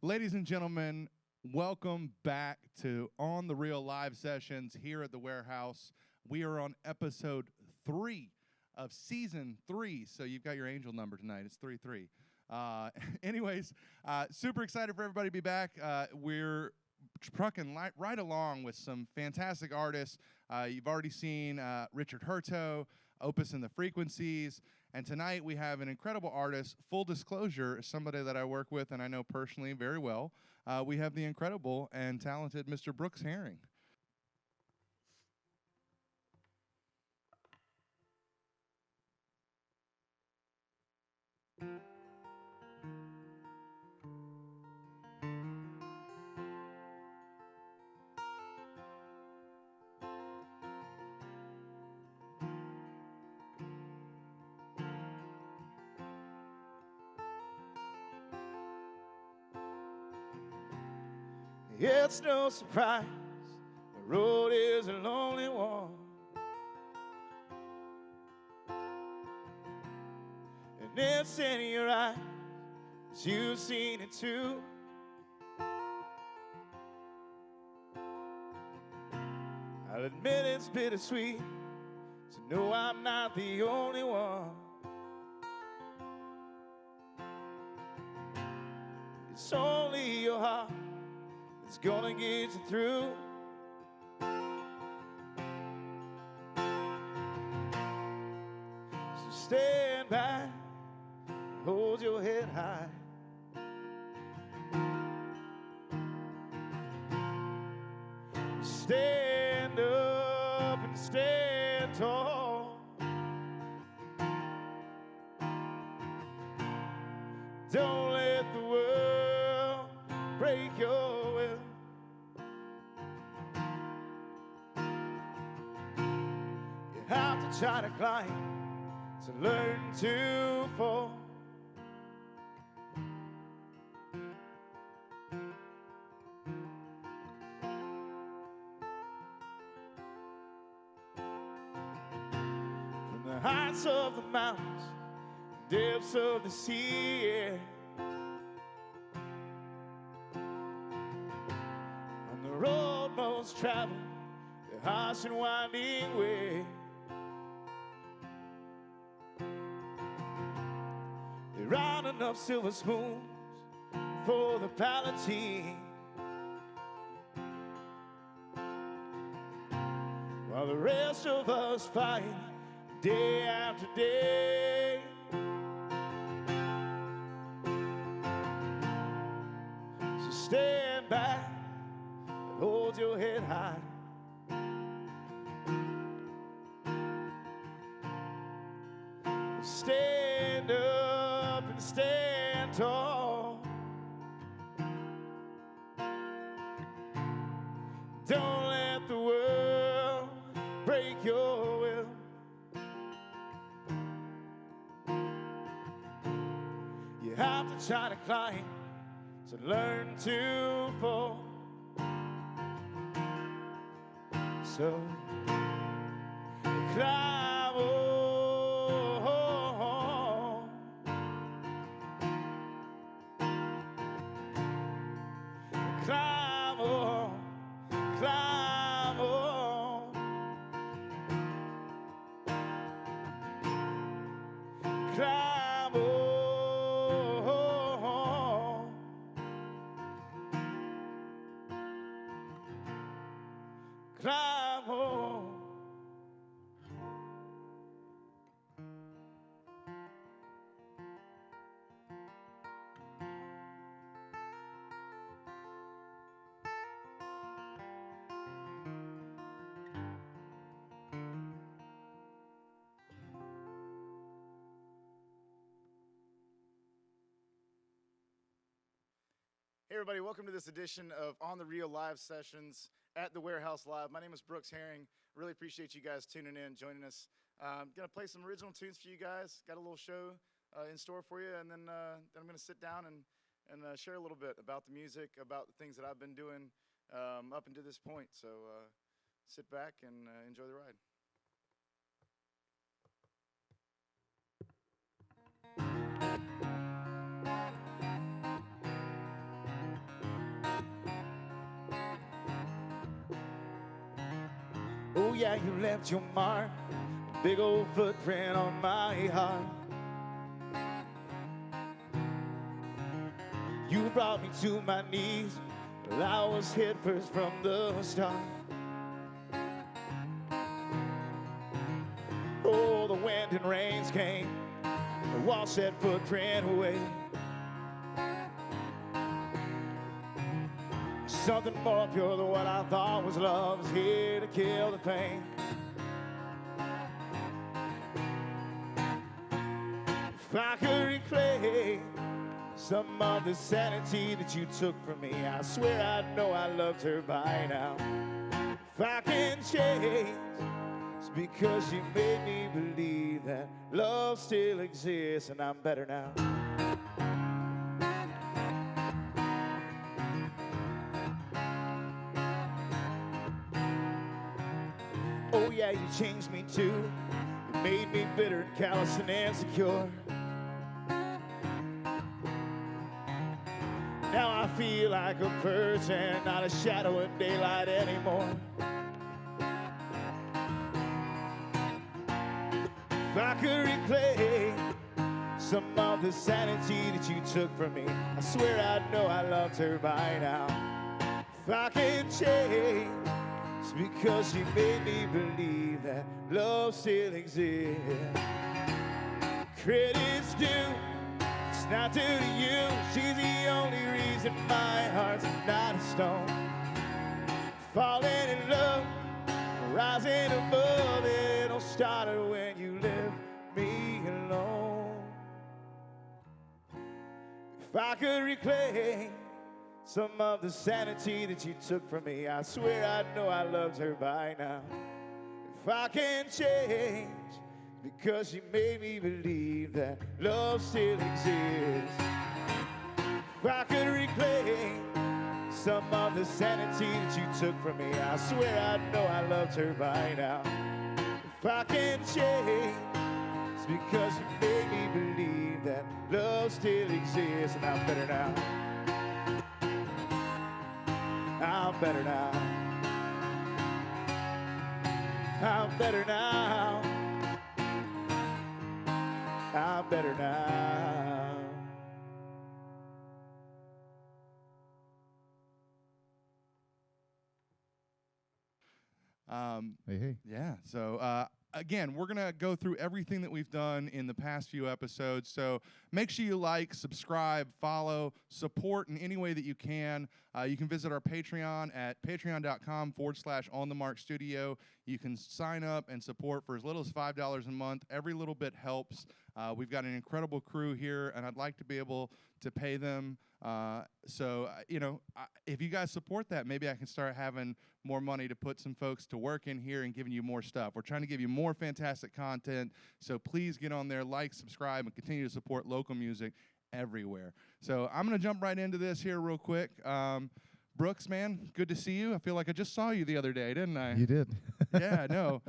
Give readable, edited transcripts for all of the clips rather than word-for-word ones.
Ladies and gentlemen, welcome back to On the Real Live Sessions here at the Warehouse. We are on episode 3 of season 3, so you've got your angel number tonight. It's 3-3. Anyways, super excited for everybody to be back. We're trucking right along with some fantastic artists. You've already seen Richard Hurto, Opus and the Frequencies, and tonight we have an incredible artist. Full disclosure, somebody that I work with and I know personally very well. We have the incredible and talented Mr. Brooks Herring. It's no surprise the road is a lonely one, and it's in your eyes as you've seen it too. I'll admit it's bittersweet to know I'm not the only one. It's only your heart it's gonna get you through. So stand back and hold your head high. Stand up and stand tall. Don't let the world break your will. You have to try to climb to learn to fall. From the heights of the mountains, depths of the sea, yeah. The road most traveled, the harsh and winding way. There aren't enough silver spoons for the palatine, while the rest of us fight day after day. So stand back, hold your head high. Stand up and stand tall. Don't let the world break your will. You have to try to climb to learn to fall. So climb on, climb on, climb on, climb on, climb on. Hey everybody, welcome to this edition of On the Real Live Sessions at the Warehouse Live. My name is Brooks Herring. Really appreciate you guys tuning in, joining us. I'm going to play some original tunes for you guys. Got a little show in store for you, and then I'm going to sit down and share a little bit about the music, about the things that I've been doing up until this point. So sit back and enjoy the ride. Oh yeah, you left your mark, a big old footprint on my heart. You brought me to my knees, well, I was hit first from the start. Oh, the wind and rains came, washed that footprint away. Something more pure than what I thought was love is here to kill the pain. If I could reclaim some of the sanity that you took from me, I swear I'd know I loved her by now. If I can change, it's because you made me believe that love still exists, and I'm better now. Oh yeah, you changed me too. You made me bitter and callous and insecure. Now I feel like a person, not a shadow in daylight anymore. If I could reclaim some of the sanity that you took from me, I swear I'd know I loved her by now. If I can change, it's because you made me believe that love still exists. Credit's due, it's not due to you. She's the only reason my heart's not a stone. Falling in love, rising above it all started when you left me alone. If I could reclaim some of the sanity that you took from me, I swear I'd know I loved her by now. If I can change, because you made me believe that love still exists. If I could reclaim some of the sanity that you took from me, I swear I'd know I loved her by now. If I can change, it's because you made me believe that love still exists, and I'm better now. I'm better now. I'm better now. I'm better now. Hey. Yeah. So again, we're gonna go through everything that we've done in the past few episodes. So make sure you like, subscribe, follow, support in any way that you can. You can visit our Patreon at patreon.com/onthemarkstudio. You can sign up and support for as little as $5 a month. Every little bit helps. We've got an incredible crew here, and I'd like to be able to pay them. If you guys support that, maybe I can start having more money to put some folks to work in here and giving you more stuff. We're trying to give you more fantastic content, so please get on there, like, subscribe, and continue to support local music everywhere. So I'm going to jump right into this here real quick. Brooks, man, good to see you. I feel like I just saw you the other day, didn't I? You did. Yeah, no.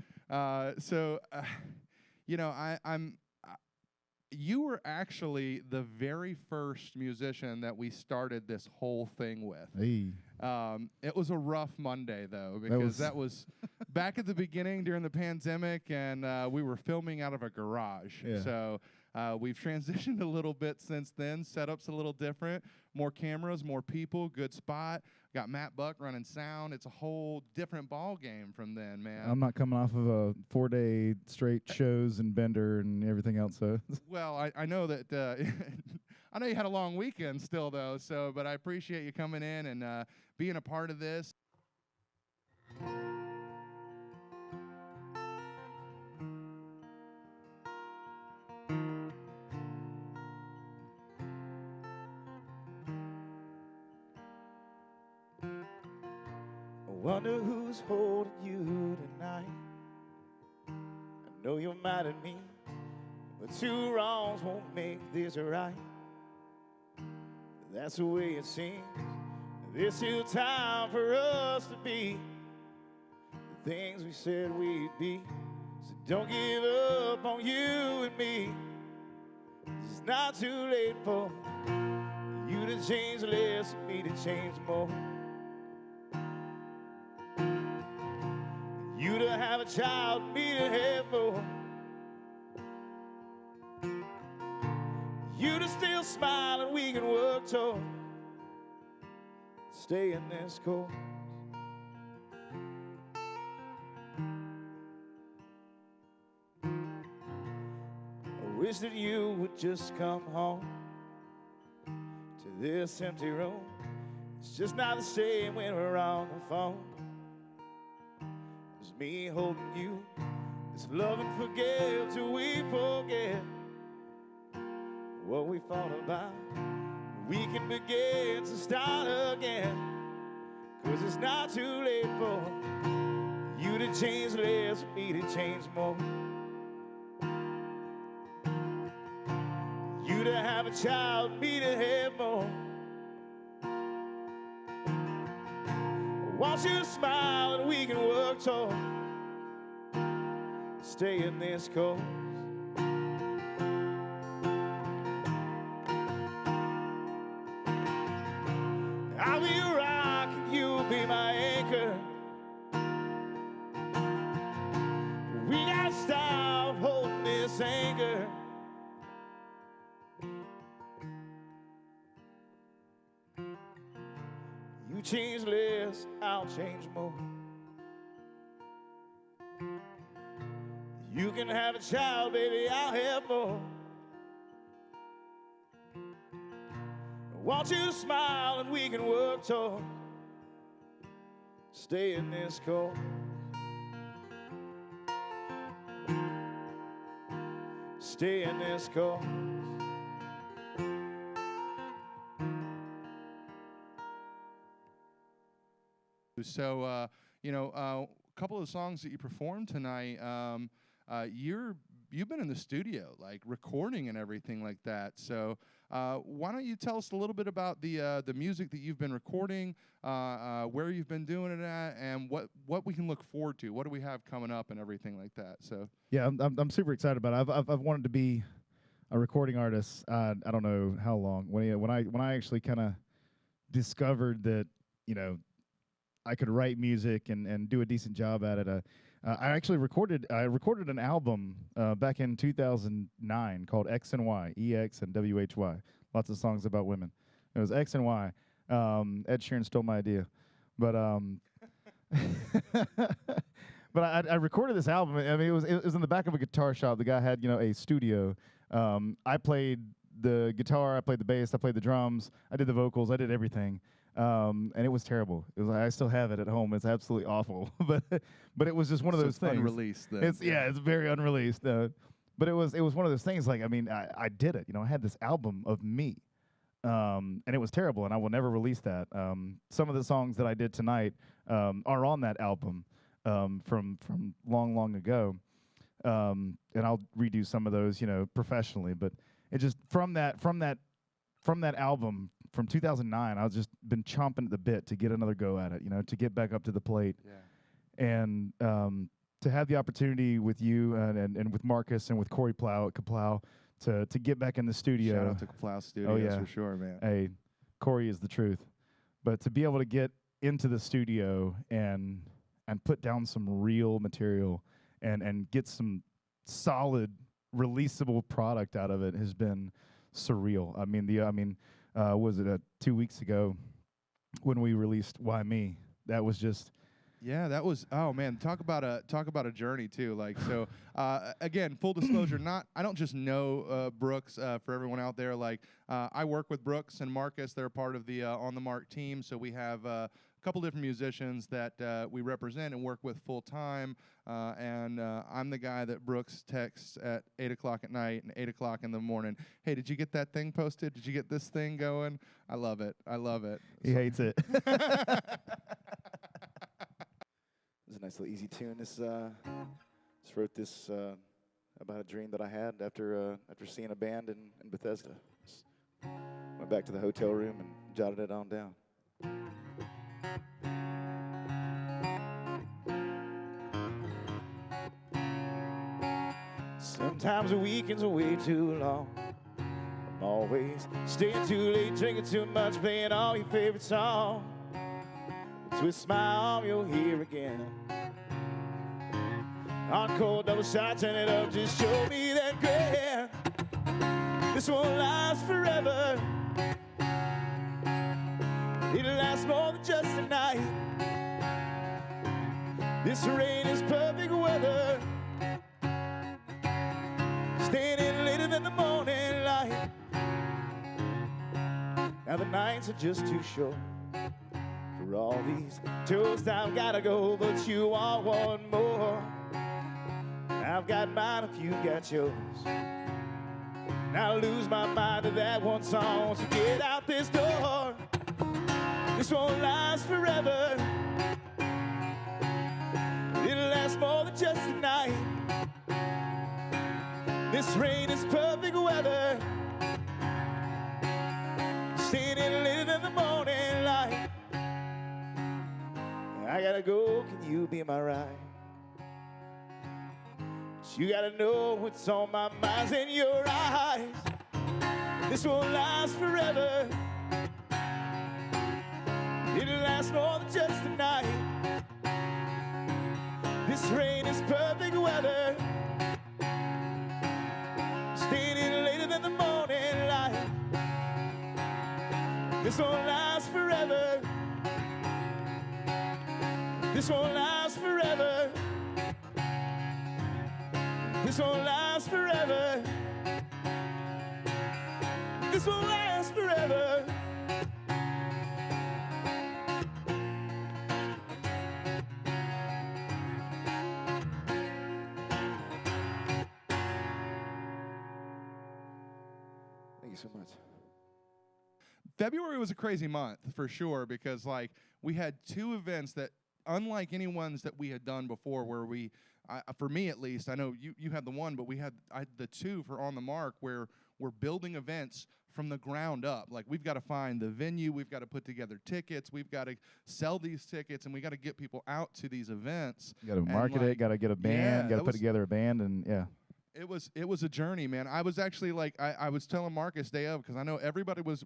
You were actually the very first musician that we started this whole thing with. Hey. It was a rough Monday, though, because that was back at the beginning during the pandemic, and we were filming out of a garage. Yeah. So we've transitioned a little bit since then. Setup's a little different. More cameras, more people, good spot. Got Matt Buck running sound. It's a whole different ball game from then, man. I'm not coming off of a 4-day straight shows and Bender and everything else. So. Well, I know that I know you had a long weekend still, though. But I appreciate you coming in and being a part of this. Wonder who's holding you tonight. I know you're mad at me, but two wrongs won't make this right. That's the way it seems. This is time for us to be the things we said we'd be. So don't give up on you and me. It's not too late for you to change less and me to change more. You You to have a child, me to have more. You to still smile and we can work toward stay in this course. I wish that you would just come home to this empty room. It's just not the same when we're on the phone. It's me holding you, this love and forgive till we forget what we fought about. We can begin to start again, 'cause it's not too late for you to change less, for me to change more. You to have a child, me to have more. I want you to smile and we can work toward stay in this course. I'll be your rock and you'll be my anchor. We gotta stop holding this anger. You change less, I'll change more. You can have a child, baby, I'll have more. I want you to smile and we can work toward stay in this course. Stay in this course. So, a couple of songs that you performed tonight, you've been in the studio, like recording and everything like that. So, why don't you tell us a little bit about the music that you've been recording, where you've been doing it at, and what we can look forward to? What do we have coming up and everything like that? So, Yeah, I'm super excited about it. I've wanted to be a recording artist. I don't know how long. When I actually kind of discovered that, I could write music and do a decent job at it. I actually recorded an album back in 2009 called X and Y, EX and WHY. Lots of songs about women. It was X and Y. Ed Sheeran stole my idea, but but I recorded this album. I mean, it was in the back of a guitar shop. The guy had a studio. I played the guitar, I played the bass, I played the drums, I did the vocals, I did everything. And it was terrible. It was I still have it at home. It's absolutely awful. but it was just one of those things. Unreleased. Then. It's very unreleased. But it was one of those things. Like I did it. I had this album of me, and it was terrible. And I will never release that. Some of the songs that I did tonight are on that album from long ago. And I'll redo some of those professionally. But it just from that album. From 2009, I've just been chomping at the bit to get another go at it, to get back up to the plate. Yeah. And to have the opportunity with you and with Marcus and with Corey Plow at Kaplow to get back in the studio. Shout out to Kaplow Studios for sure, man. Hey, Corey is the truth. But to be able to get into the studio and put down some real material and get some solid releasable product out of it has been surreal. Was it 2 weeks ago when we released Why Me? That was just that was talk about a journey too. Like so again, full disclosure, I don't just know Brooks for everyone out there. Like I work with Brooks and Marcus. They're part of the On the Marc team, so we have a couple different musicians that we represent and work with full time. And I'm the guy that Brooks texts at 8 o'clock at night and 8 o'clock in the morning. Hey, did you get that thing posted? Did you get this thing going? I love it. He hates it. It's a nice little easy tune. Just wrote this about a dream that I had after seeing a band in Bethesda. Just went back to the hotel room and jotted it on down. Sometimes the weekends are way too long. I'm always staying too late, drinking too much, playing all your favorite songs. Twist my arm, you'll hear again. Encore double shot, turn it up, just show me that grin. This won't last forever. It'll last more than just a night. This rain is perfect weather. Staying in later than the morning light. Now the nights are just too short for all these tours. I've gotta go, but you want one more. I've got mine if you've got yours. Now I lose my mind to that one song, so get out this door. This won't last forever. It'll last more than just a night. This rain is perfect weather. Staying in later than the morning light. I gotta go, can you be my ride? But you gotta know what's on my mind's in your eyes. This won't last forever. It'll last more than just a night. This rain is perfect weather. Staying in later than the morning light. This won't last forever. This won't last forever. This won't last forever. This won't last forever. Thank you so much. February was a crazy month for sure because like we had two events that unlike any ones that we had done before where we for me at least, I know you had the one, but we had the two for On the Mark where we're building events from the ground up. Like we've got to find the venue, we've got to put together tickets, we've got to sell these tickets, and we got to get people out to these events. You got to market it, got to get a band, got to put together a band, and yeah. It was a journey, man. I was actually like, I was telling Marcus day of, because I know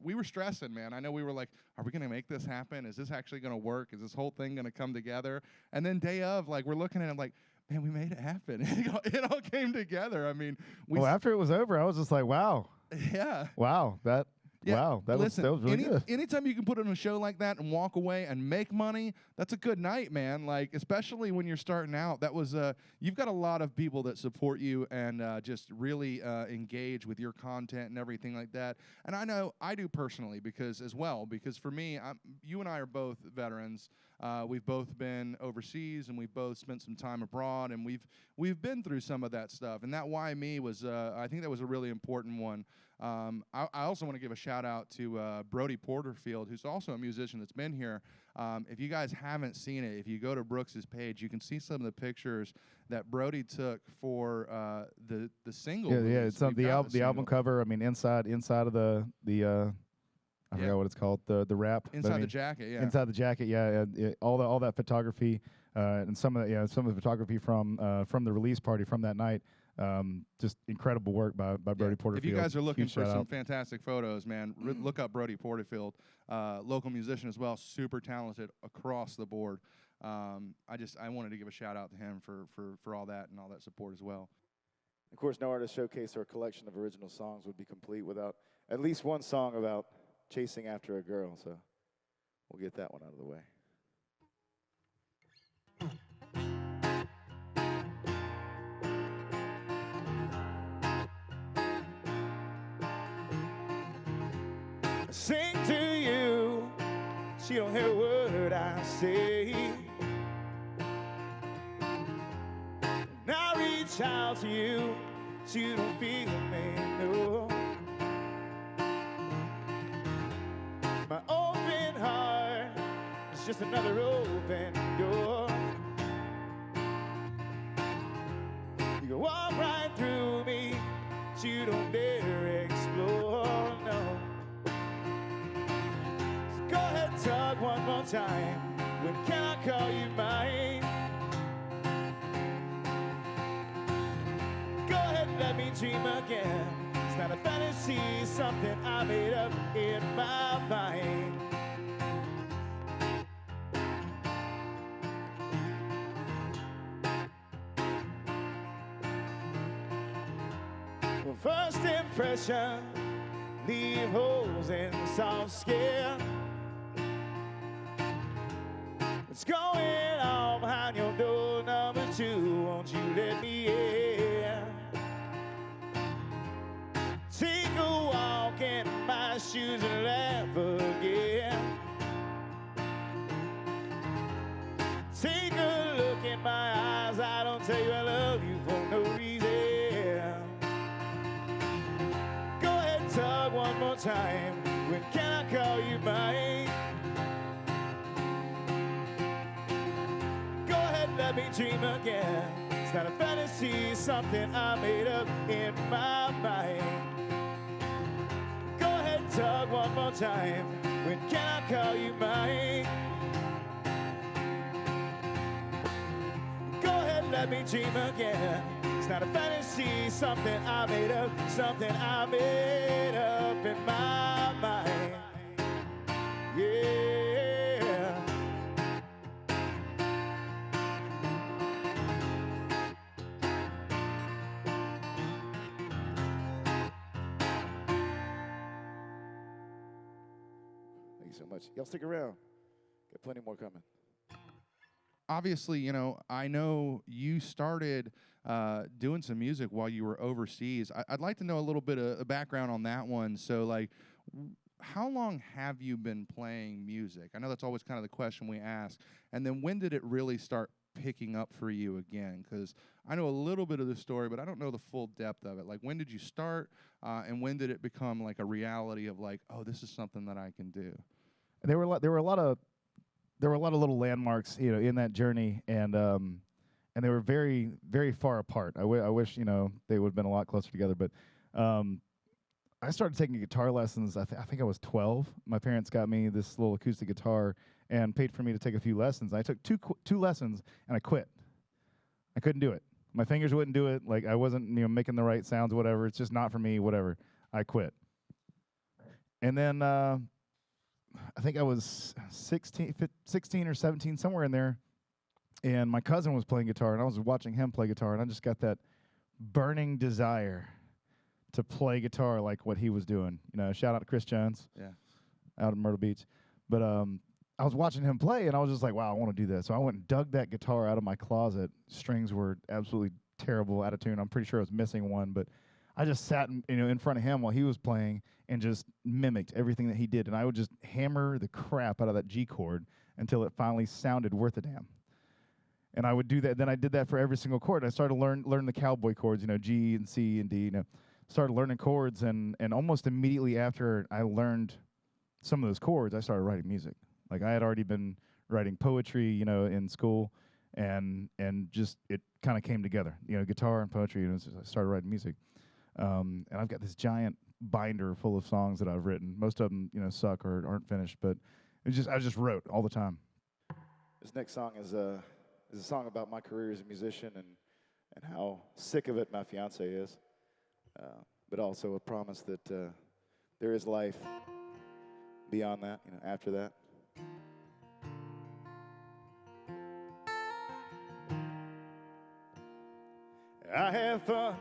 we were stressing, man. I know we were like, are we going to make this happen? Is this actually going to work? Is this whole thing going to come together? And then day of, like, we're looking at it like, man, we made it happen. It all came together. I mean, after it was over, I was just like, wow. Yeah. Wow. Wow, that was really good. Anytime you can put on a show like that and walk away and make money, that's a good night, man. Like, especially when you're starting out, that was you've got a lot of people that support you and just really engage with your content and everything like that. And I know I do personally because for me, you and I are both veterans. We've both been overseas and we've both spent some time abroad, and we've been through some of that stuff. And that Why Me was, I think that was a really important one. I also want to give a shout out to Brody Porterfield, who's also a musician that's been here. If you guys haven't seen it, if you go to Brooks's page, you can see some of the pictures that Brody took for the single. Yeah, it's on the album cover. I mean, inside of the I forgot what it's called, the wrap. Inside the jacket, yeah. Inside the jacket, yeah. All that photography and some of the photography from the release party from that night. Just incredible work by Brody Porterfield. If you guys are looking for some fantastic photos, man, look up Brody Porterfield, local musician as well, super talented across the board. I wanted to give a shout out to him for all that and all that support as well. Of course, no artist showcase or collection of original songs would be complete without at least one song about chasing after a girl, so we'll get that one out of the way. I sing to you, she don't hear a word I say. And I reach out to you, but you don't feel me, no. My open heart is just another open door. You can walk right through me, but you don't dare explore, no. So go ahead, tug one more time. When can I call you mine? Go ahead, let me dream again. It's not a fantasy, something I made up in my mind. Well, first impression, leave holes in the soft skin. What's going on behind your door, number 2? Won't you let me in? Take a walk in my shoes and laugh again. Take a look in my eyes. I don't tell you I love you for no reason. Go ahead and tug one more time. When can I call you mine? Go ahead and let me dream again. It's not a fantasy, it's something I made up in my mind. Go ahead and tug one more time. When can I call you mine? Go ahead and let me dream again. It's not a fantasy, something I made up, something I made up in my mind. Yeah. Thank you so much. Y'all stick around. Got plenty more coming. Obviously, you know, I know you started doing some music while you were overseas. I'd like to know a little bit of background on that one. So, like, how long have you been playing music? I know that's always kind of the question we ask. And then when did it really start picking up for you again? Because I know a little bit of the story, but I don't know the full depth of it. Like, when did you start, and when did it become like a reality of like, oh, this is something that I can do? There were a lot of little landmarks, you know, in that journey, and they were very, very far apart. I wish, you know, they would have been a lot closer together. But I started taking guitar lessons. I think I was 12. My parents got me this little acoustic guitar and paid for me to take a few lessons. I took two lessons and I quit. I couldn't do it. My fingers wouldn't do it. Like, I wasn't, you know, making the right sounds, whatever. It's just not for me, whatever. I quit. And then I think I was 16 or 17, somewhere in there, and my cousin was playing guitar, and I was watching him play guitar, and I just got that burning desire to play guitar like what he was doing. You know, shout out to Chris Jones, out in Myrtle Beach. But I was watching him play, and I was just like, wow, I want to do that. So I went and dug that guitar out of my closet. Strings were absolutely terrible, out of tune. I'm pretty sure I was missing one, but I just sat in front of him while he was playing and just mimicked everything that he did. And I would just hammer the crap out of that G chord until it finally sounded worth a damn. And I would do that. Then I did that for every single chord. I started to learn the cowboy chords, you know, G and C and D. You know, started learning chords, and almost immediately after I learned some of those chords, I started writing music. Like, I had already been writing poetry, you know, in school, and just it kind of came together. You know, guitar and poetry, and I started writing music. And I've got this giant binder full of songs that I've written. Most of them, you know, suck or aren't finished, but I just wrote all the time. This next song is a song about my career as a musician and how sick of it my fiance is, but also a promise that there is life beyond that, you know, after that. I have fun.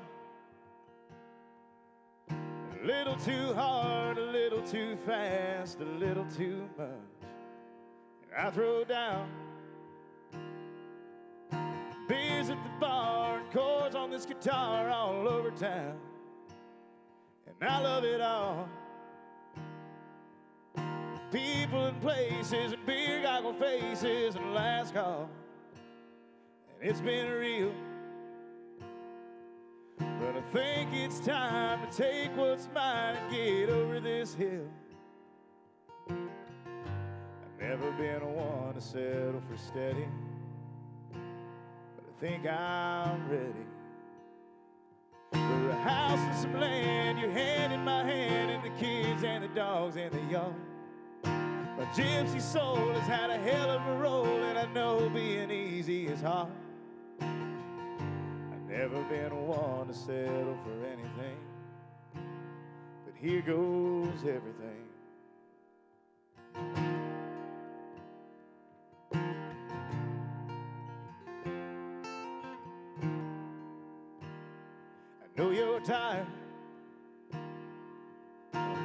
A little too hard, a little too fast, a little too much. And I throw down beers at the bar and chords on this guitar all over town. And I love it all. People and places and beer goggle faces and last call. And it's been real. But I think it's time to take what's mine and get over this hill. I've never been one to settle for steady, but I think I'm ready for a house and some land, your hand in my hand, and the kids and the dogs in the yard. My gypsy soul has had a hell of a roll, and I know being easy is hard. Never been one to settle for anything, but here goes everything. I know you're tired,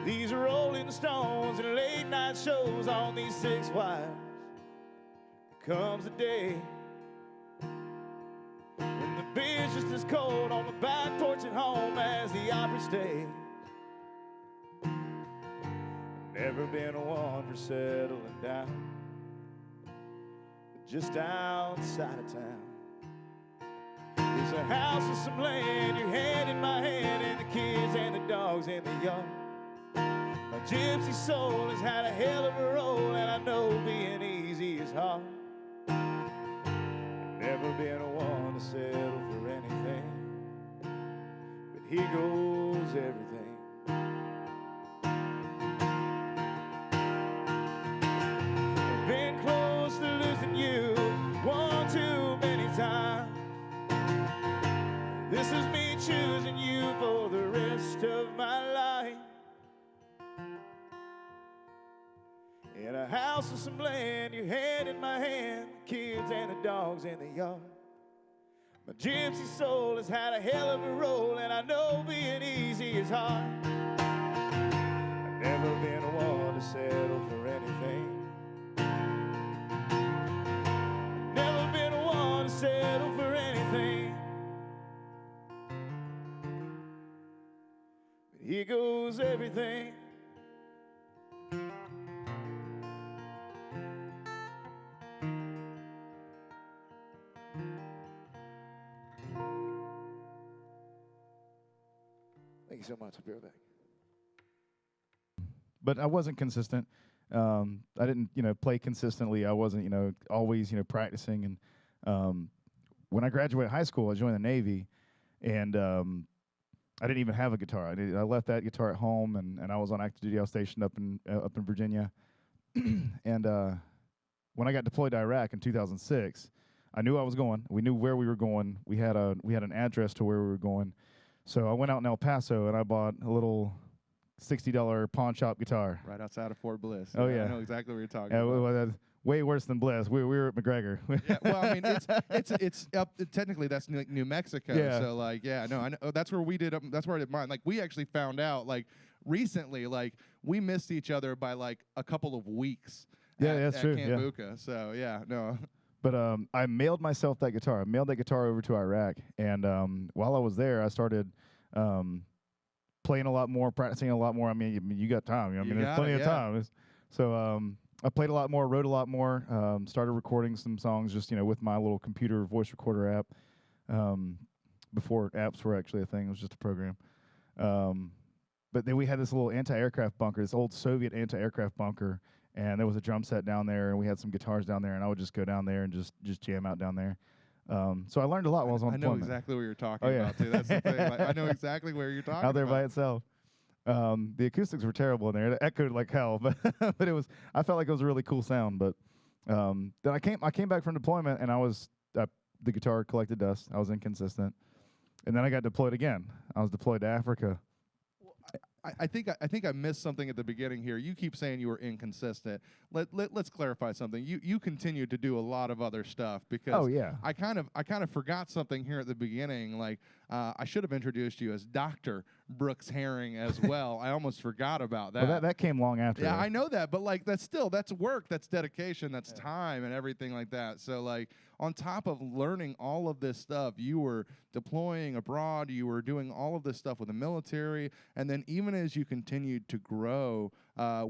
these Rolling Stones and late night shows on these 6 wires. Comes a day when the beer's just as cold on the back porch at home as the opera stage. Never been one for settling down, just outside of town. There's a house and some land, your hand in my hand, and the kids and the dogs in the yard. My gypsy soul has had a hell of a roll, and I know being easy is hard. Never been one to settle for anything, but here goes everything. I've been close to losing you one too many times. This is me choosing you for the rest of my life. In a house with some land, your hand in my hand, the kids and the dogs in the yard. My gypsy soul has had a hell of a roll, and I know being easy is hard. I've never been one to settle for anything. Never been one to settle for anything. But here goes everything. Thank you so much. I'll be right back. But I wasn't consistent. I didn't, play consistently. I wasn't, always, practicing. And when I graduated high school, I joined the Navy, and I didn't even have a guitar. I left that guitar at home, and I was on active duty. I was stationed up in Virginia. And when I got deployed to Iraq in 2006, I knew I was going. We knew where we were going. We had an address to where we were going. So I went out in El Paso, and I bought a little $60 pawn shop guitar. Right outside of Fort Bliss. Oh, yeah. I know exactly what you're talking Yeah, about. well, that's way worse than Bliss. We were at McGregor. Yeah, well, I mean, it's up. Technically, that's New Mexico. Yeah. So, like, yeah, no, I know. That's where we did. That's where I did mine. Like, we actually found out, like, recently, like, we missed each other by like a couple of weeks. Yeah, that's true. Camp Buca. So, yeah, no. But I mailed myself that guitar. I mailed that guitar over to Iraq, and while I was there, I started playing a lot more, practicing a lot more. I mean, you got time. There's plenty of time. So I played a lot more, wrote a lot more, started recording some songs just, with my little computer voice recorder app. Before apps were actually a thing, it was just a program. But then we had this little anti-aircraft bunker, this old Soviet anti-aircraft bunker, and there was a drum set down there, and we had some guitars down there, and I would just go down there and just jam out down there. So I learned a lot while I was on deployment. I know exactly what you're talking about, too. That's the thing. Like, I know exactly where you're talking about. Out there by itself. The acoustics were terrible in there. It echoed like hell, but but I felt like it was a really cool sound. But then I came back from deployment, and the guitar collected dust. I was inconsistent, and then I got deployed again. I was deployed to Africa. I think I missed something at the beginning here. You keep saying you were inconsistent. Let's clarify something. You continued to do a lot of other stuff because I kind of forgot something here at the beginning. Like I should have introduced you as Dr. Brooks Herring as well. I almost forgot about that. Well, that came long after. Yeah, I know that, but like that's work, that's dedication, that's time and everything like that. So like on top of learning all of this stuff, you were deploying abroad, you were doing all of this stuff with the military, and then even as you continued to grow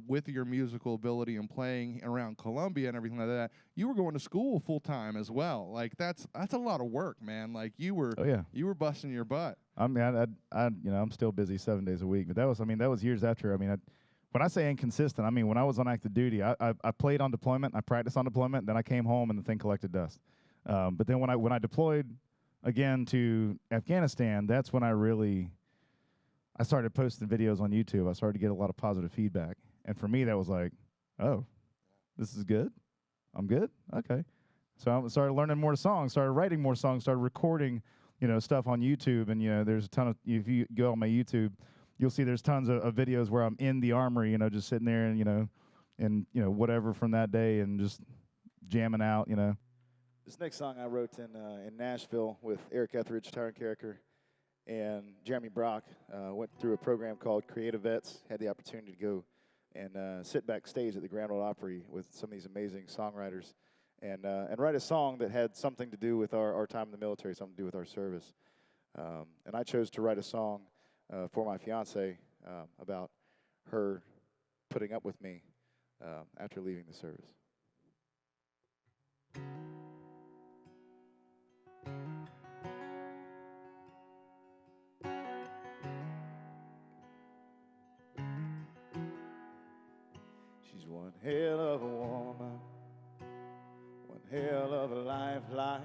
with your musical ability and playing around Columbia and everything like that, you were going to school full time as well. Like that's a lot of work, man. Like you were busting your butt. I mean, I'm still busy 7 days a week, but that was years after. I mean, when I say inconsistent, I mean when I was on active duty, I played on deployment, I practiced on deployment, then I came home and the thing collected dust. But then when I deployed again to Afghanistan, that's when I started posting videos on YouTube. I started to get a lot of positive feedback, and for me, that was like, oh, this is good. I'm good. Okay. So I started learning more songs, started writing more songs, started recording, stuff on YouTube. And, there's a ton of, if you go on my YouTube, you'll see there's tons of videos where I'm in the armory, just sitting there and, whatever from that day and just jamming out, This next song I wrote in Nashville with Eric Etheridge, Tyron Carricker, and Jeremy Brock went through a program called Creative Vets, had the opportunity to go and sit backstage at the Grand Ole Opry with some of these amazing songwriters and write a song that had something to do with our time in the military, something to do with our service. And I chose to write a song for my fiance about her putting up with me after leaving the service. She's one hell of a woman, one hell of a lifeline,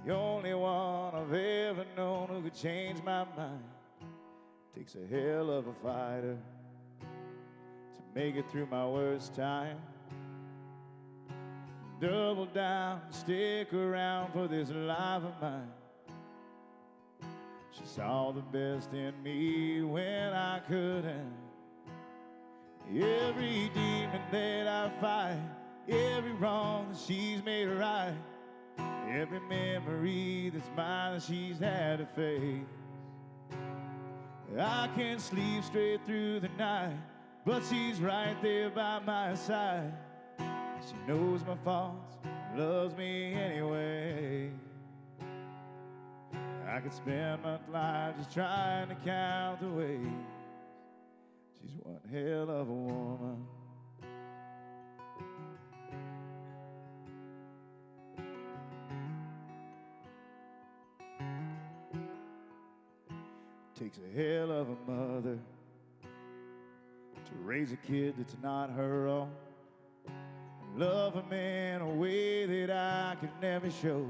the only one I've ever known who could change my mind. Takes a hell of a fighter to make it through my worst time. Double down, stick around for this life of mine. She saw the best in me when I couldn't. Every demon that I fight, every wrong that she's made right, every memory that's mine that she's had to face. I can't sleep straight through the night, but she's right there by my side. She knows my faults, loves me anyway. I could spend my life just trying to count the ways. She's one hell of a woman. Takes a hell of a mother to raise a kid that's not her own. And love him in a way that I could never show.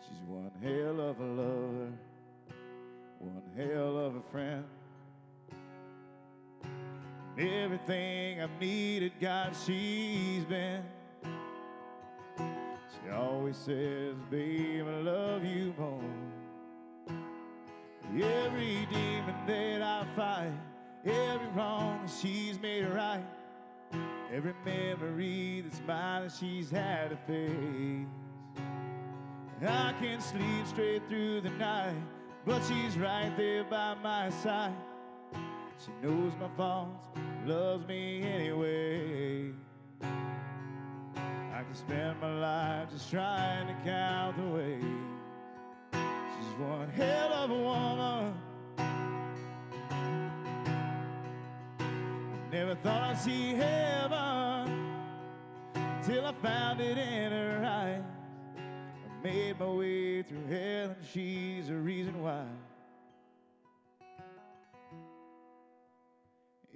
She's one hell of a lover, one hell of a friend. And everything I've needed, God, she's been. She always says, babe, I love you more. Every demon that I fight, every wrong that she's made right, every memory that's mine that she's had to face. I can't sleep straight through the night, but she's right there by my side. She knows my faults, loves me anyway. I can spend my life just trying to count the ways. She's one hell of a woman. Never thought I'd see heaven till I found it in her eyes. I made my way through hell and she's the reason why.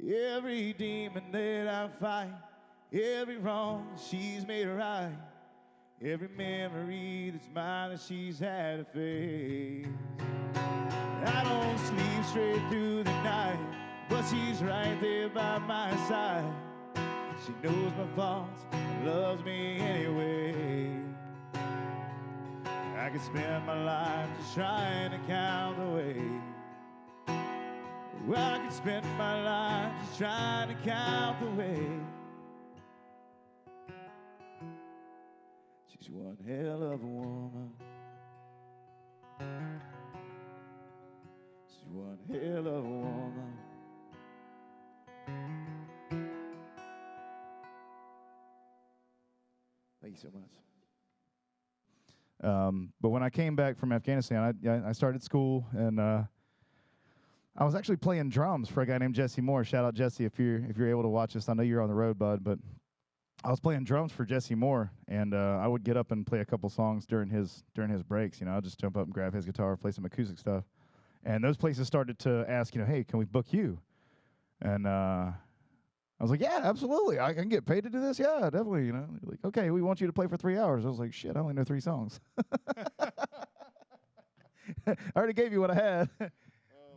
Every demon that I fight, every wrong she's made right, every memory that's mine that she's had to face. I don't sleep straight through the night, but she's right there by my side. She knows my faults, loves me anyway. I could spend my life just trying to count the ways. Well, I could spend my life just trying to count the ways. She's one hell of a woman. She's one hell of a woman. Thank you so much. But when I came back from Afghanistan, I started school, and I was actually playing drums for a guy named Jesse Moore. Shout out Jesse if you're able to watch this. I know you're on the road, bud, but I was playing drums for Jesse Moore, and I would get up and play a couple songs during his breaks. You know, I'd just jump up and grab his guitar, play some acoustic stuff, and those places started to ask, you know, hey, can we book you? And I was like, yeah, absolutely. I can get paid to do this. Yeah, definitely. You know, like, okay, we want you to play for 3 hours. I was like, shit, I only know 3 songs. I already gave you what I had.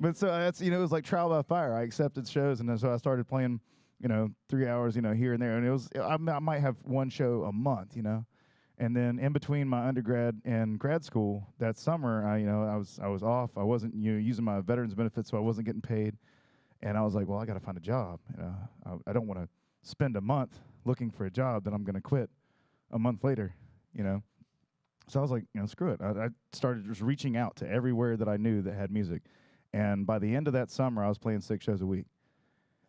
But so that's, you know, it was like trial by fire. I accepted shows, and then so I started playing, you know, 3 hours, you know, here and there. And it was, I might have one show a month, you know. And then in between my undergrad and grad school that summer, I was off. I wasn't, you know, using my veterans benefits, so I wasn't getting paid. And I was like, well, I got to find a job. You know, I don't want to spend a month looking for a job that I'm going to quit a month later, you know. So I was like, screw it. I started just reaching out to everywhere that I knew that had music. And by the end of that summer, I was playing 6 shows a week.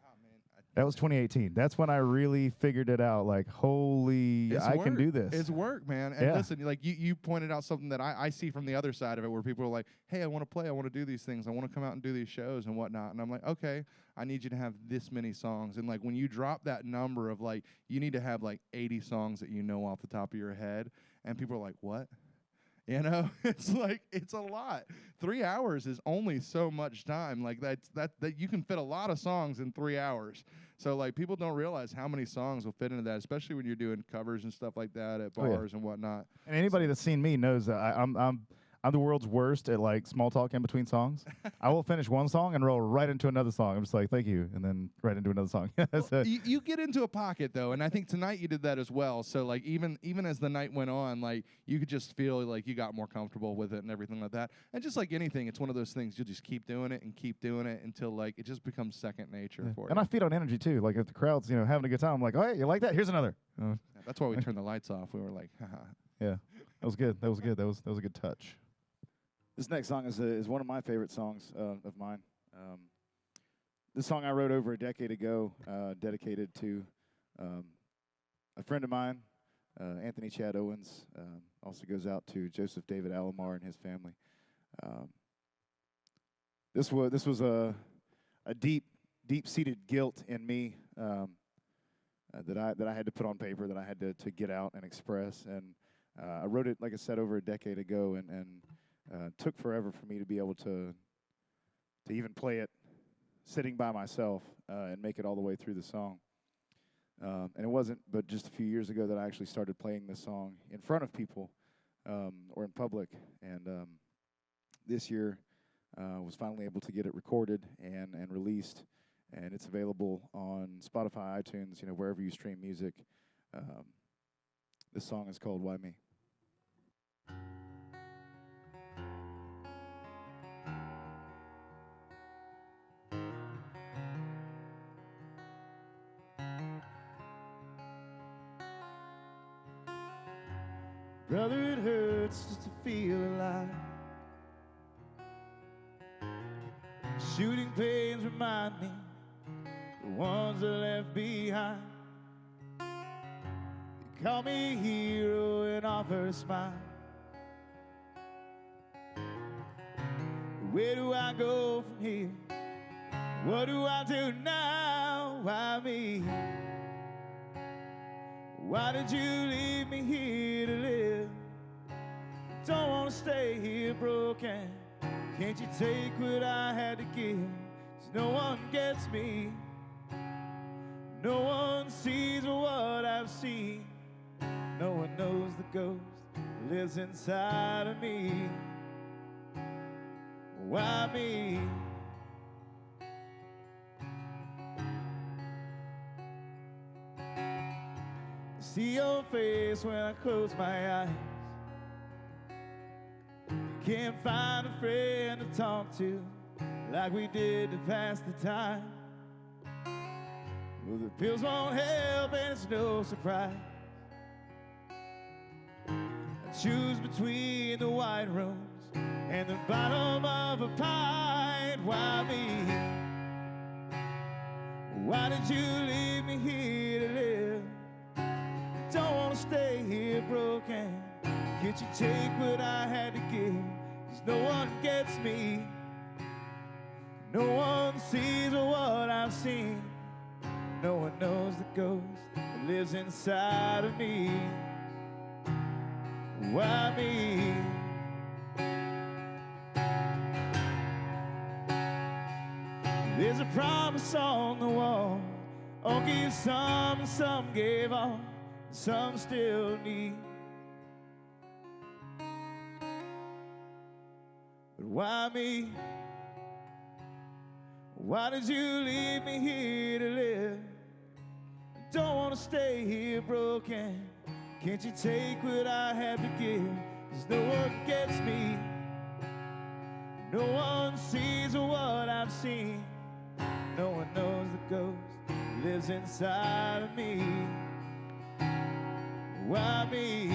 Oh, man. That was 2018. That's when I really figured it out. Like, holy, I can do this. It's work, man. And Yeah. listen, like you pointed out something that I see from the other side of it, where people are like, hey, I want to play, I want to do these things, I want to come out and do these shows and whatnot. And I'm like, okay, I need you to have this many songs. And like when you drop that number of like, you need to have like 80 songs that you know off the top of your head, and people are like, what? You know, it's like, it's a lot. 3 hours is only so much time. Like that you can fit a lot of songs in 3 hours. So like people don't realize how many songs will fit into that, especially when you're doing covers and stuff like that at bars and whatnot. And anybody that's seen me knows that I'm the world's worst at like small talk in between songs. I will finish one song and roll right into another song. I'm just like, thank you, and then right into another song. Well, you get into a pocket though, and I think tonight you did that as well. So like even as the night went on, like you could just feel like you got more comfortable with it and everything like that. And just like anything, it's one of those things you'll just keep doing it until like it just becomes second nature for you. And I feed on energy too. Like if the crowd's having a good time, I'm like, oh, hey, you like that? Here's another. Yeah, that's why we turned the lights off. We were like, haha. Yeah, that was good. That was good. That was a good touch. This next song is one of my favorite songs of mine. This song I wrote over a decade ago, dedicated to a friend of mine, Anthony Chad Owens. Also goes out to Joseph David Alomar and his family. This was a deep-seated guilt in me that I had to put on paper, that I had to get out and express. And I wrote it, like I said, over a decade ago, and took forever for me to be able to even play it sitting by myself and make it all the way through the song. And it wasn't but just a few years ago that I actually started playing this song in front of people or in public. And this year was finally able to get it recorded and released. And it's available on Spotify, iTunes, wherever you stream music. This song is called Why Me? Brother, it hurts just to feel alive. Shooting pains remind me the ones I left behind. You call me a hero and offer a smile. Where do I go from here? What do I do now? Why me? Why did you leave me here to live? Don't want to stay here broken. Can't you take what I had to give? 'Cause no one gets me. No one sees what I've seen. No one knows the ghost that lives inside of me. Why me? See your face when I close my eyes. Can't find a friend to talk to like we did to pass the time. Well, the pills won't help and it's no surprise. I choose between the white rooms and the bottom of a pint. Why me? Why did you leave me here to live? Don't want to stay here broken. Can't you take what I had to give? 'Cause no one gets me. No one sees what I've seen. No one knows the ghost that lives inside of me. Why me? There's a promise on the wall. All gave some and some gave all. Some still need. But why me? Why did you leave me here to live? Don't want to stay here broken. Can't you take what I have to give? 'Cause no one gets me. No one sees what I've seen. No one knows the ghost that lives inside of me. Why me?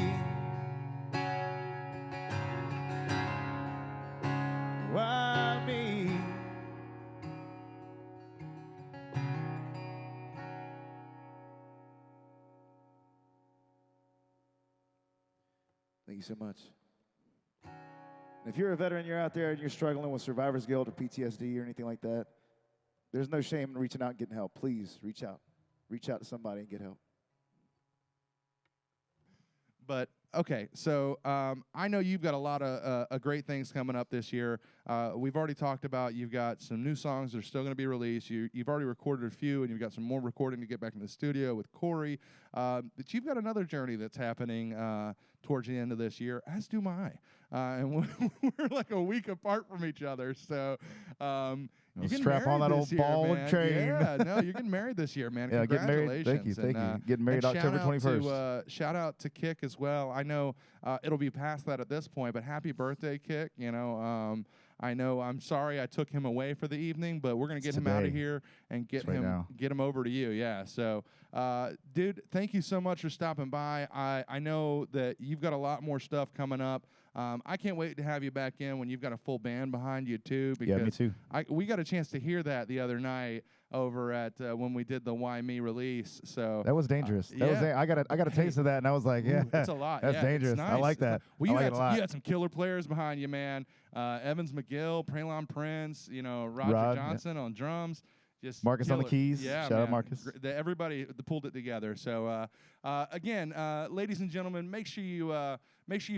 you so much. And if you're a veteran, you're out there and you're struggling with survivor's guilt or PTSD or anything like that, there's no shame in reaching out and getting help. Please reach out. Reach out to somebody and get help. But okay, so I know you've got a lot of great things coming up this year. We've already talked about you've got some new songs that are still going to be released. You've already recorded a few, and you've got some more recording to get back in the studio with Corey. But you've got another journey that's happening towards the end of this year, as do I. And we're like a week apart from each other, so you can strap on that old ball and chain. Yeah, no, you're getting married this year, man. Yeah, getting Congratulations. married. Thank you. Getting married October 21st. Shout out to Kick as well. I know it'll be past that at this point, but happy birthday, Kick. You know, I know. I'm sorry I took him away for the evening, but we're gonna get him out of here and get him over to you. Yeah. So, dude, thank you so much for stopping by. I know that you've got a lot more stuff coming up. I can't wait to have you back in when you've got a full band behind you too. Because yeah, me too. We got a chance to hear that the other night over at when we did the Why Me release. So that was dangerous. I got a taste of that, and I was like, yeah, it's a lot. That's dangerous. Nice. I like that. Well, I like it a lot. You had some killer players behind you, man. Evans McGill, Prelon Prince, you know, Roger Johnson on drums. Just Marcus on the keys. Yeah, Shout out Marcus. Everybody pulled it together. So again, ladies and gentlemen, make sure you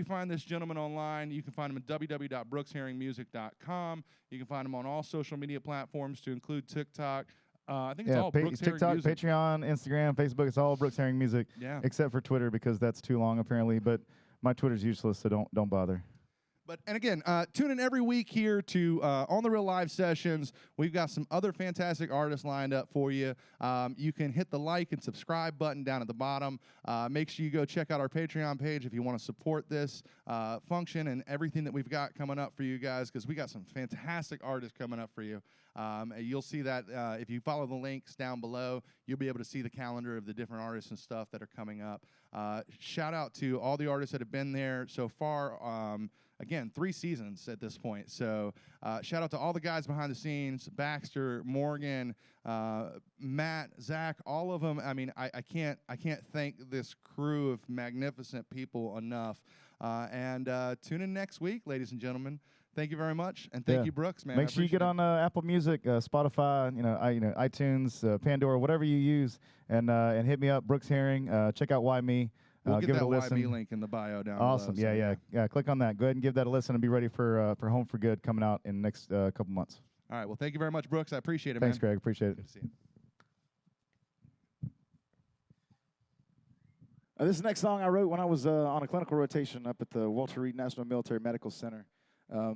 find this gentleman online. You can find him at www.brooksherringmusic.com. You can find him on all social media platforms, to include TikTok. I think it's all Brooks TikTok, Herring Music. Patreon, Instagram, Facebook. It's all Brooks Herring Music. Yeah. Except for Twitter, because that's too long apparently. But my Twitter's useless, so don't bother. And again, tune in every week here to On the Real Live Sessions. We've got some other fantastic artists lined up for you. You can hit the like and subscribe button down at the bottom. Make sure you go check out our Patreon page if you want to support this function and everything that we've got coming up for you guys, because we got some fantastic artists coming up for you. You'll see that if you follow the links down below, you'll be able to see the calendar of the different artists and stuff that are coming up. Shout out to all the artists that have been there so far. Again, 3 seasons at this point. So shout out to all the guys behind the scenes, Baxter, Morgan, Matt, Zach, all of them. I mean, I can't thank this crew of magnificent people enough. And tune in next week, ladies and gentlemen. Thank you very much, and thank you, Brooks, man. Make sure you get on Apple Music, Spotify, iTunes, Pandora, whatever you use, and hit me up, Brooks Herring. Check out Why Me. We'll give it a listen. YB link in the bio down awesome. below. Awesome. Yeah. Click on that. Go ahead and give that a listen and be ready for Home for Good coming out in the next couple months. All right. Well, thank you very much, Brooks. I appreciate it, Thanks, man. Greg. Appreciate it. Good to see you. This next song I wrote when I was on a clinical rotation up at the Walter Reed National Military Medical Center. I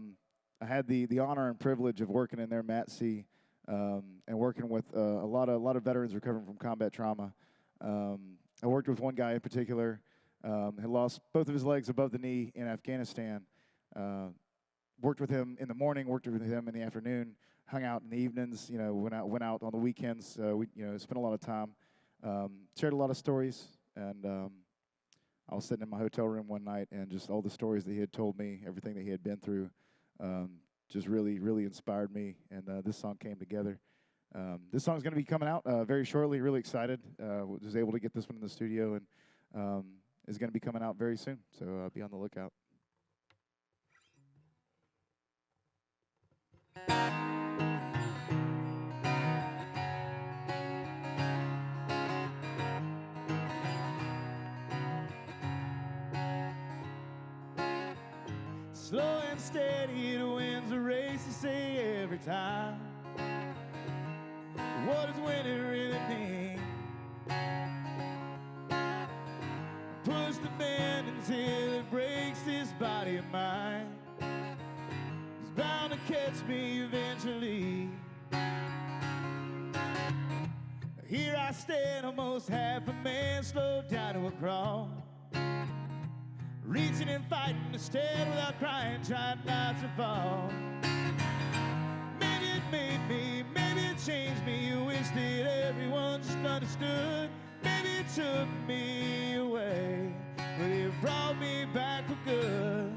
had the honor and privilege of working in their MATC and working with a lot of veterans recovering from combat trauma. I worked with one guy in particular, had lost both of his legs above the knee in Afghanistan. Worked with him in the morning, worked with him in the afternoon, hung out in the evenings, went out on the weekends. We spent a lot of time, shared a lot of stories, and I was sitting in my hotel room one night, and just all the stories that he had told me, everything that he had been through, just really, really inspired me, and this song came together. This song's going to be coming out very shortly. Really excited. Was able to get this one in the studio, and is going to be coming out very soon. So be on the lookout. Slow and steady, the winds a race, you say every time. What does winning really mean? Push the bend until it breaks this body of mine. It's bound to catch me eventually. Here I stand, almost half a man, slowed down to a crawl. Reaching and fighting to stand without crying, trying not to fall. Maybe it made me, maybe it changed me. You wish that everyone just understood. Maybe it took me away, but it brought me back for good.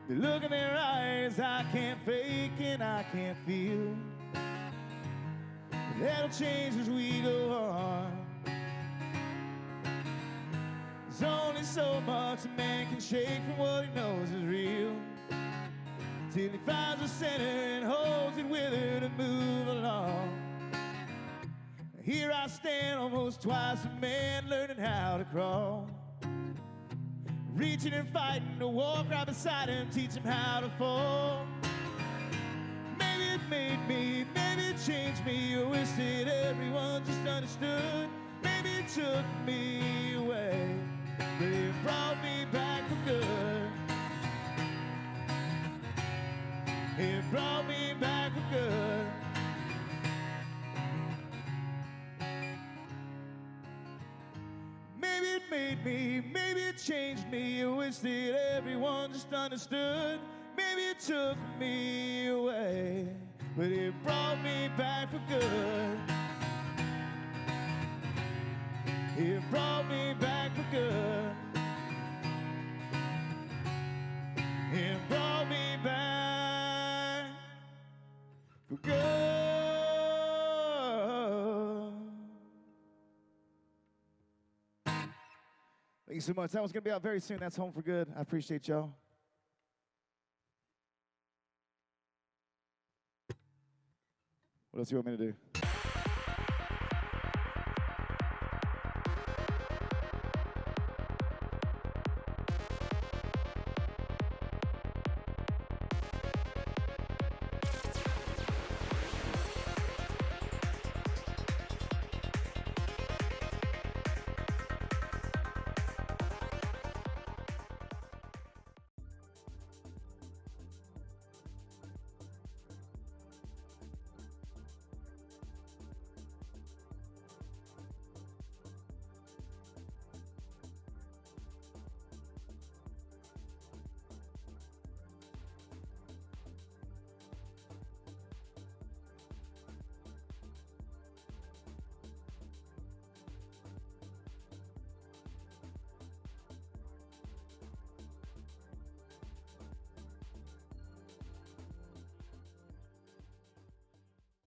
The look in their eyes, I can't fake and I can't feel. That'll change as we go on. There's only so much a man can shake from what he knows is real, till he finds the center and holds it with her to move along. Here I stand, almost twice a man, learning how to crawl, reaching and fighting to walk right beside him, teach him how to fall. Maybe it made me, maybe it changed me. I wish that everyone just understood. Maybe it took me away, but it brought me back for good. It brought me back for good. Maybe it made me, maybe it changed me. I wish that everyone just understood. Maybe it took me away, but it brought me back for good. It brought me back for good. It brought me back for good. Thank you so much. That one's going to be out very soon. That's Home for Good. I appreciate y'all. What else do you want me to do?